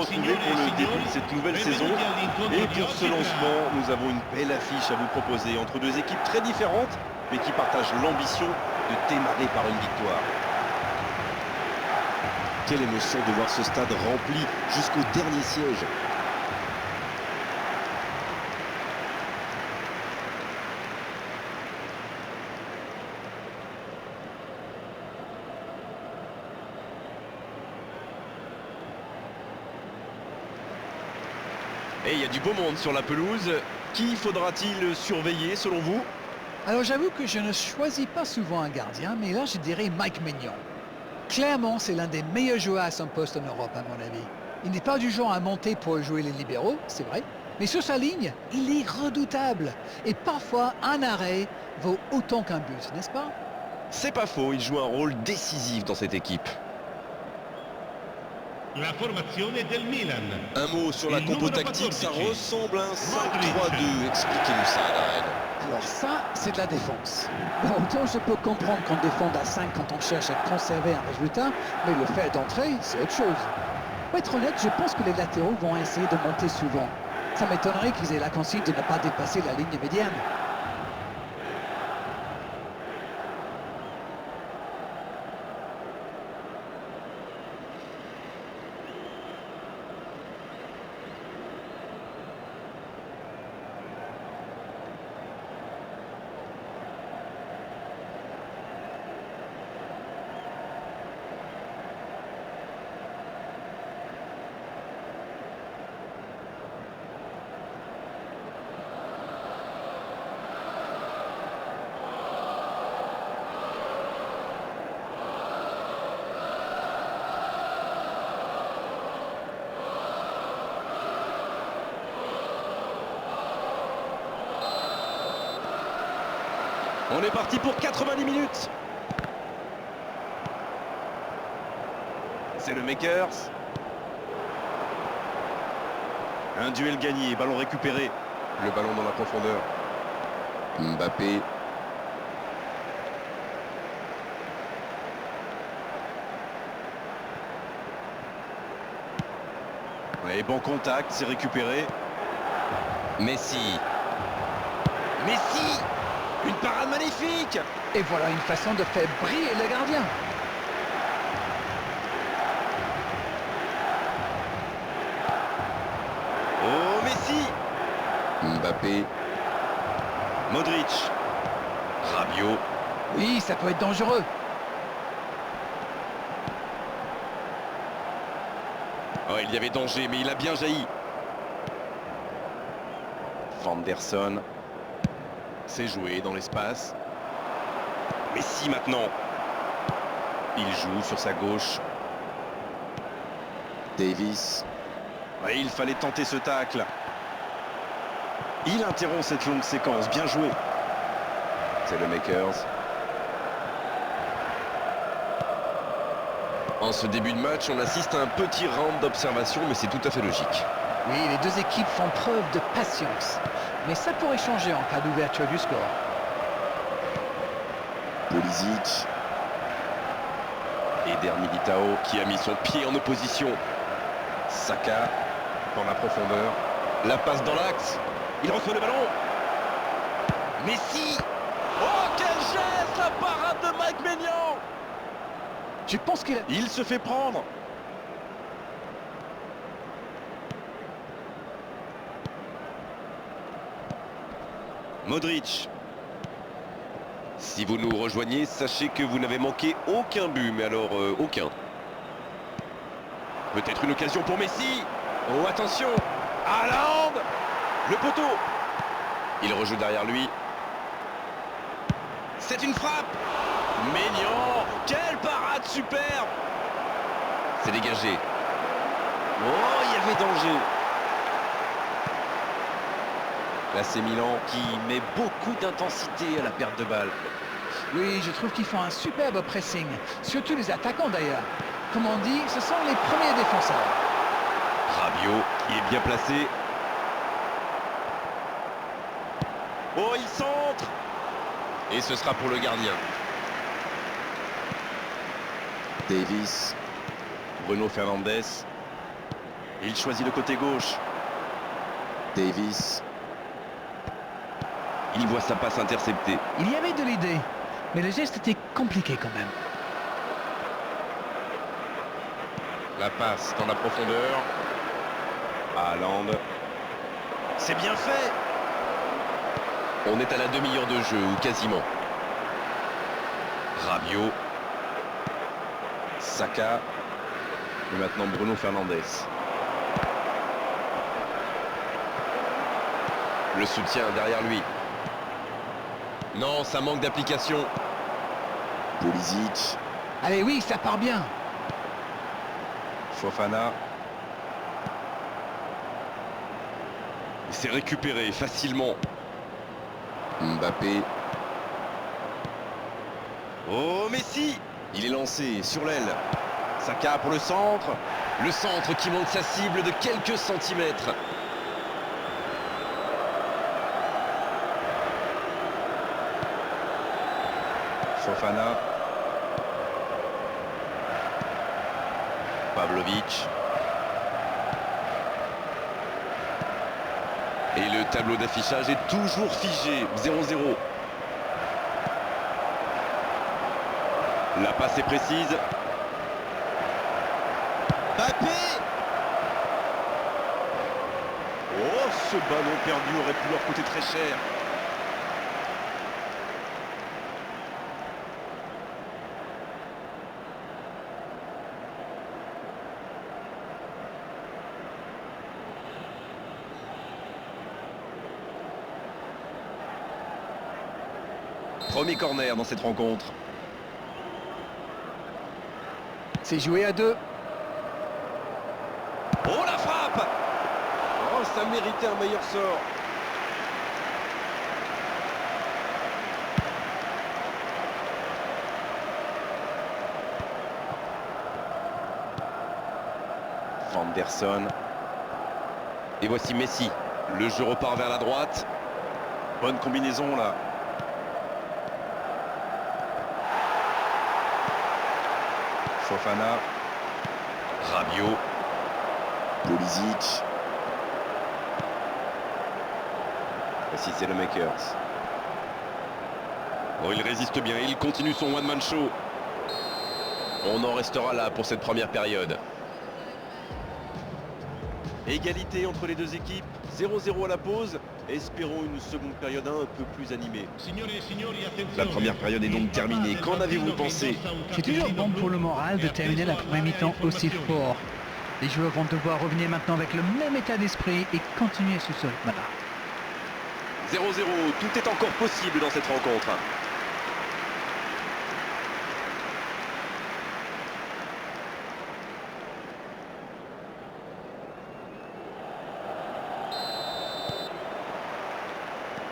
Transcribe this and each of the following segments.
retrouver pour le début de cette nouvelle saison. Et pour ce lancement, nous avons une belle affiche à vous proposer entre deux équipes très différentes, mais qui partagent l'ambition de démarrer par une victoire. Quelle émotion de voir ce stade rempli jusqu'au dernier siège. Et il y a du beau monde sur la pelouse. Qui faudra-t-il surveiller selon vous? Alors j'avoue que je ne choisis pas souvent un gardien, mais là je dirais Mike Maignan. Clairement, c'est l'un des meilleurs joueurs à son poste en Europe, à mon avis. Il n'est pas du genre à monter pour jouer les libéraux, c'est vrai, mais sur sa ligne, il est redoutable. Et parfois, un arrêt vaut autant qu'un but, n'est-ce pas? C'est pas faux, il joue un rôle décisif dans cette équipe. La formazione del Milan. Un mot sur la compo tactique, ça ressemble à un 5-3-2. Expliquez-nous ça, Adared. Alors ça, c'est de la défense. Bon, autant je peux comprendre qu'on défende à 5 quand on cherche à conserver un résultat, mais le fait d'entrer, c'est autre chose. Pour être honnête, je pense que les latéraux vont essayer de monter souvent. Ça m'étonnerait qu'ils aient la consigne de ne pas dépasser la ligne médiane. On est parti pour 90 minutes. C'est le Makers. Un duel gagné, ballon récupéré. Le ballon dans la profondeur. Mbappé. Et bon contact, c'est récupéré. Messi. Messi! Une parade magnifique! Et voilà une façon de faire briller le gardien. Oh, Messi! Mbappé. Modric. Rabiot. Oui, ça peut être dangereux. Oh, il y avait danger, mais il a bien jailli. Vanderson. C'est joué dans l'espace. Messi maintenant. Il joue sur sa gauche. Davis. Ouais, il fallait tenter ce tacle. Il interrompt cette longue séquence. Bien joué. C'est le Makers. En ce début de match, on assiste à un petit round d'observation, mais c'est tout à fait logique. Oui, les deux équipes font preuve de patience. Mais ça pourrait changer en cas d'ouverture du score. Pulisic. Eder Militao qui a mis son pied en opposition. Saka dans la profondeur. La passe dans l'axe. Il reçoit le ballon. Messi. Oh, quel geste! La parade de Mike Maignan. Je pense qu'il a... Il se fait prendre. Modric. Si vous nous rejoignez, sachez que vous n'avez manqué aucun but, mais alors aucun. Peut-être une occasion pour Messi. Oh, attention. Haaland. Le poteau. Il rejoue derrière lui. C'est une frappe. Maignan. Quelle parade superbe. C'est dégagé. Oh, il y avait danger. Là, c'est Milan qui met beaucoup d'intensité à la perte de balle. Oui, je trouve qu'ils font un superbe pressing. Surtout les attaquants d'ailleurs. Comme on dit, ce sont les premiers défenseurs. Rabiot qui est bien placé. Oh, il centre. Et ce sera pour le gardien. Davis. Bruno Fernandes. Il choisit le côté gauche. Davis. Il voit sa passe interceptée. Il y avait de l'idée, mais le geste était compliqué quand même. La passe dans la profondeur. Haaland. C'est bien fait. On est à la demi-heure de jeu, ou quasiment. Rabiot. Saka. Et maintenant Bruno Fernandes. Le soutien derrière lui. Non, ça manque d'application. Pulisic. Allez, oui, ça part bien. Fofana. Il s'est récupéré facilement. Mbappé. Oh, Messi! Il est lancé sur l'aile. Saka pour le centre. Le centre qui manque sa cible de quelques centimètres. Fofana. Pavlovic. Et le tableau d'affichage est toujours figé, 0-0. La passe est précise. Mbappé! Oh, ce ballon perdu aurait pu leur coûter très cher. Premier corner dans cette rencontre. C'est joué à 2. Oh, la frappe! Oh, ça méritait un meilleur sort. Vanderson. Et voici Messi. Le jeu repart vers la droite. Bonne combinaison là. Fofana. Rabiot. Pulisic. Voici c'est le Makers. Oh, il résiste bien, il continue son one-man show. On en restera là pour cette première période. Égalité entre les deux équipes, 0-0 à la pause. Espérons une seconde période un peu plus animée. La première période est donc terminée. Qu'en avez-vous pensé? C'est toujours bon pour le moral de terminer la première mi-temps aussi fort. Les joueurs vont devoir revenir maintenant avec le même état d'esprit et continuer sur ce rythme-là. 0-0, tout est encore possible dans cette rencontre.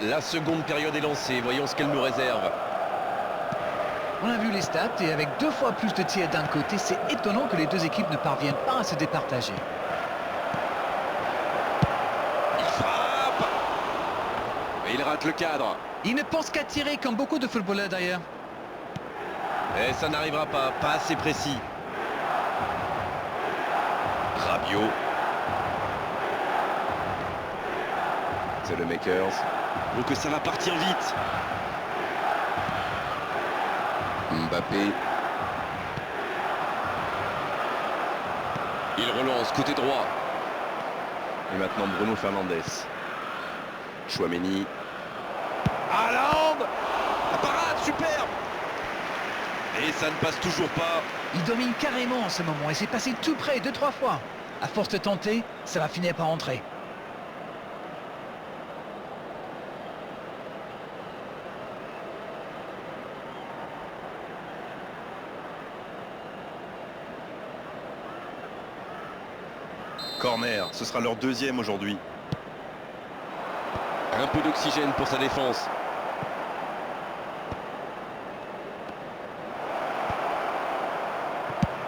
La seconde période est lancée, voyons ce qu'elle nous réserve. On a vu les stats et avec 2 fois plus de tirs d'un côté, c'est étonnant que les deux équipes ne parviennent pas à se départager. Il frappe! Et il rate le cadre. Il ne pense qu'à tirer comme beaucoup de footballeurs d'ailleurs. Et ça n'arrivera pas assez précis. Rabiot. C'est le Makers. Donc ça va partir vite. Mbappé. Il relance côté droit. Et maintenant Bruno Fernandes. Chouameni. Haaland! La parade, superbe! Et ça ne passe toujours pas. Il domine carrément en ce moment et c'est passé tout près 2-3 fois. À force de tenter, ça va finir par entrer. Corner, ce sera leur deuxième aujourd'hui. Un peu d'oxygène pour sa défense.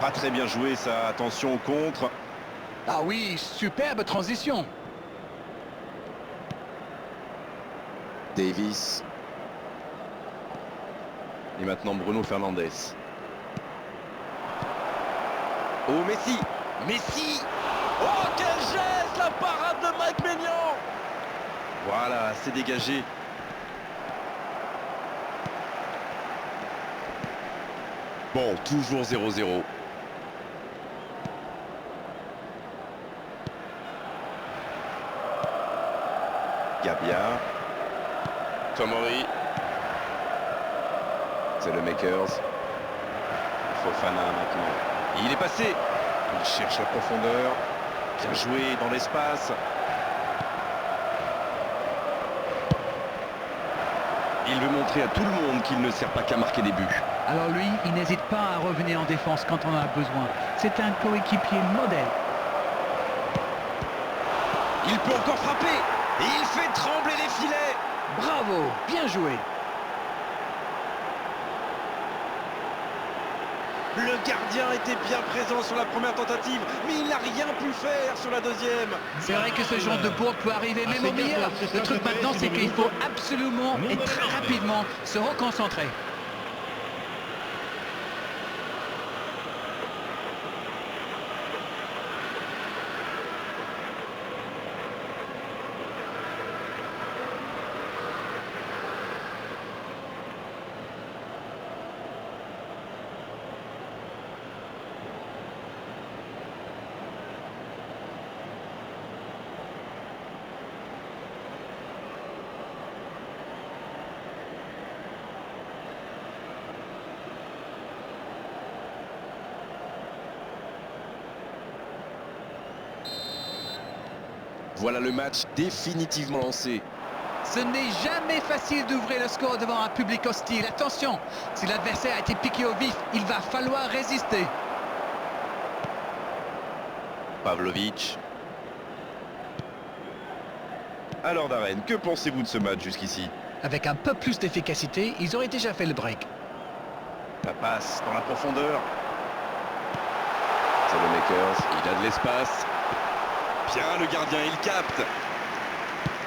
Pas très bien joué ça, attention au contre. Ah oui, superbe transition. Davis. Et maintenant Bruno Fernandes. Oh, Messi! Messi! Oh, quel geste! La parade de Mike Maignan! Voilà, c'est dégagé. Bon, toujours 0-0. Gabia. Tomori. C'est le Makers. Fofana maintenant. Il est passé. Il cherche la profondeur. Bien joué dans l'espace. Il veut montrer à tout le monde qu'il ne sert pas qu'à marquer des buts. Alors lui, il n'hésite pas à revenir en défense quand on en a besoin. C'est un coéquipier modèle. Il peut encore frapper. Et il fait trembler les filets. Bravo, bien joué. Le gardien était bien présent sur la première tentative, mais il n'a rien pu faire sur la deuxième. C'est vrai que ce genre de bourde peut arriver même au meilleur. Le truc maintenant, c'est qu'il faut absolument et très rapidement se reconcentrer. Voilà le match définitivement lancé. Ce n'est jamais facile d'ouvrir le score devant un public hostile. Attention, si l'adversaire a été piqué au vif, il va falloir résister. Pavlovic. Alors Darren, que pensez-vous de ce match jusqu'ici? Avec un peu plus d'efficacité, ils auraient déjà fait le break. La passe dans la profondeur. C'est le Makers, il a de l'espace. Bien, le gardien, il capte.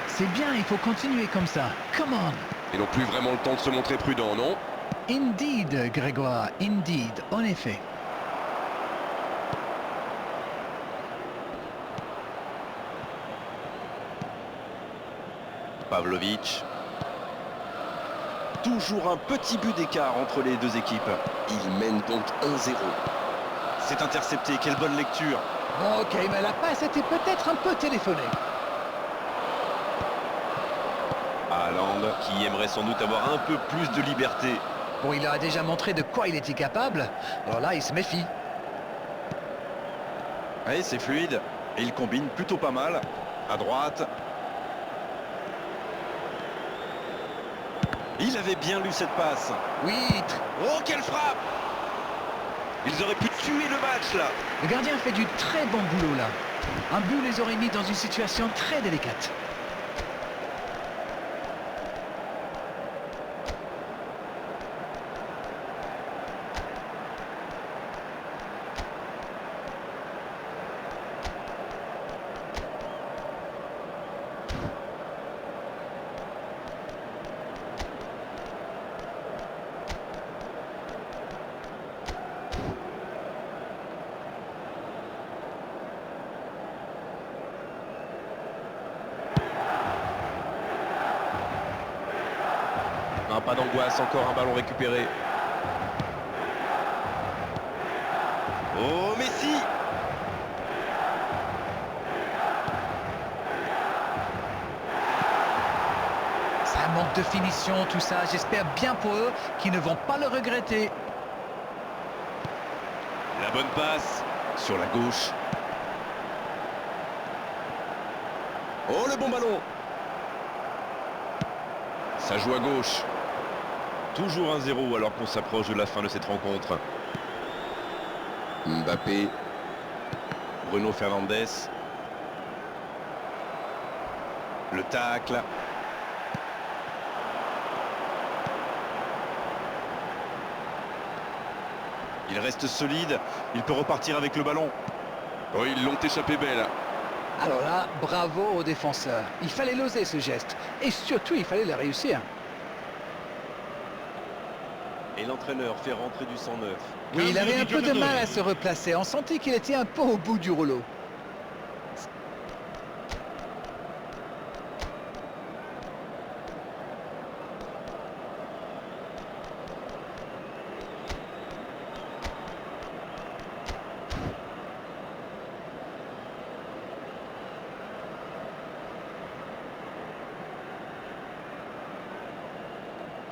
C'est bien, il faut continuer comme ça. Come on. Ils n'ont plus vraiment le temps de se montrer prudents, non? Indeed, Grégoire, indeed, en effet. Pavlovic. Toujours un petit but d'écart entre les deux équipes. Ils mènent donc 1-0. C'est intercepté, quelle bonne lecture. Ok, mais la passe était peut-être un peu téléphonée. Haaland, qui aimerait sans doute avoir un peu plus de liberté. Bon, il a déjà montré de quoi il était capable. Alors là, il se méfie. Allez, c'est fluide. Et il combine plutôt pas mal. À droite. Il avait bien lu cette passe. Oui, Oh, quelle frappe! Ils auraient pu tuer le match, là. le gardien fait du très bon boulot là. Un but les aurait mis dans une situation très délicate. Non, pas d'angoisse, encore un ballon récupéré. Oh, Messi! C'est un manque de finition, tout ça. J'espère bien pour eux qu'ils ne vont pas le regretter. La bonne passe sur la gauche. Oh, le bon ballon! Ça joue à gauche. Toujours 1-0 alors qu'on s'approche de la fin de cette rencontre. Mbappé. Bruno Fernandes. Le tacle. Il reste solide. Il peut repartir avec le ballon. Oh, ils l'ont échappé belle. Alors là, bravo aux défenseurs. Il fallait l'oser ce geste. Et surtout, il fallait le réussir. Et l'entraîneur fait rentrer du 109. Oui, il avait un peu de mal à se replacer. On sentait qu'il était un peu au bout du rouleau.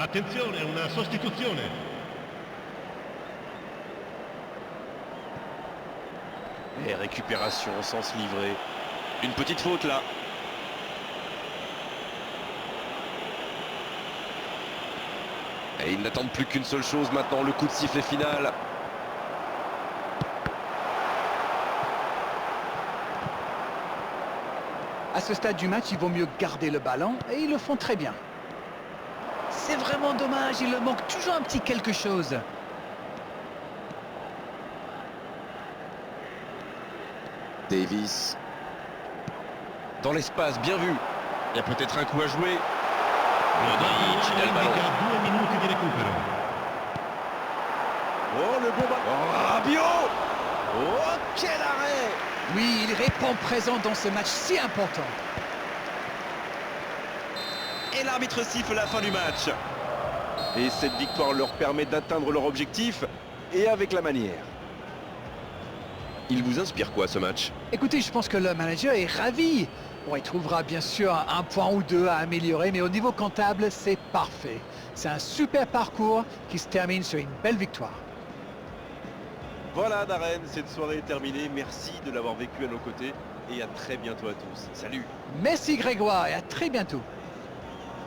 Attenzione, una sostituzione. Et récupération sans se livrer. Une petite faute là. Et ils n'attendent plus qu'une seule chose maintenant, le coup de sifflet final. À ce stade du match, il vaut mieux garder le ballon et ils le font très bien. C'est vraiment dommage, il leur manque toujours un petit quelque chose. Davis. Dans l'espace, bien vu. Il y a peut-être un coup à jouer. Modric, il a le ballon. Indica 2 minuti di recupero. Oh, le bon ballon. Oh, Rabiot. Oh, quel arrêt. Oui, il répond présent dans ce match si important. Et l'arbitre siffle la fin du match. Et cette victoire leur permet d'atteindre leur objectif, et avec la manière. Il vous inspire quoi ce match? Écoutez, je pense que le manager est ravi. Bon, il trouvera bien sûr un point ou deux à améliorer, mais au niveau comptable, c'est parfait. C'est un super parcours qui se termine sur une belle victoire. Voilà Darren, cette soirée est terminée. Merci de l'avoir vécu à nos côtés et à très bientôt à tous. Salut! Merci Grégoire et à très bientôt.